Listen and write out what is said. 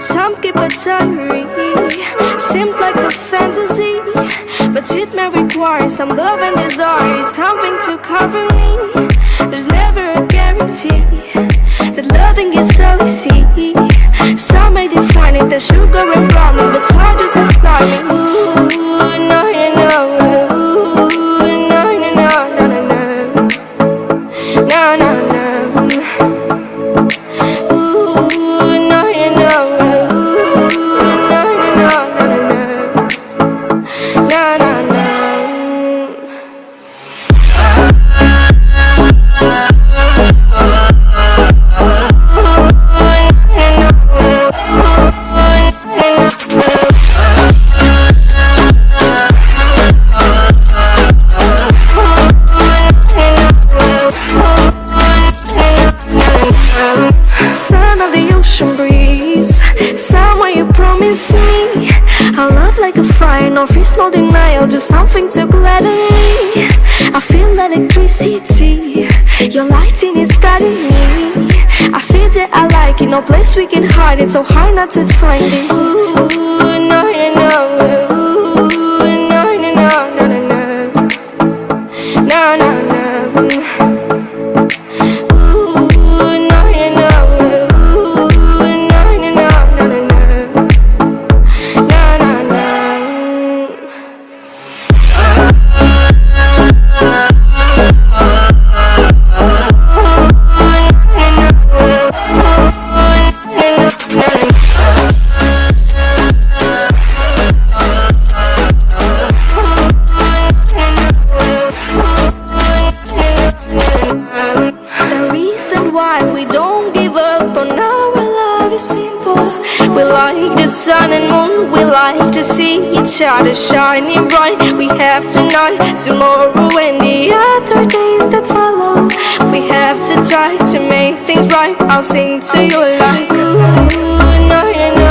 Some keep a diary, seems like a fantasy, but it may require some love and desire. It's something to cover me. There's never a guarantee that loving is so easy. Some may define it as sugar and promise, but it's hard just as slimy. Ooh, no, no, no. Ooh, no, no, no, no, no, no. No, no, no. Sound of the ocean breeze, somewhere you promise me a love like a fire, no freeze, no denial, just something to gladden me. I feel electricity, your lighting is guiding me. I feel that I like it, no place we can hide it, so hard not to find it. Ooh, no, no, no. Ooh, no, no, no, no, no, no. No, no, no. Why we don't give up on our love is simple. We like the sun and moon, we like to see each other shining bright. We have tonight, tomorrow and the other days that follow. We have to try to make things right. I'll sing to you like ooh, no, no, no.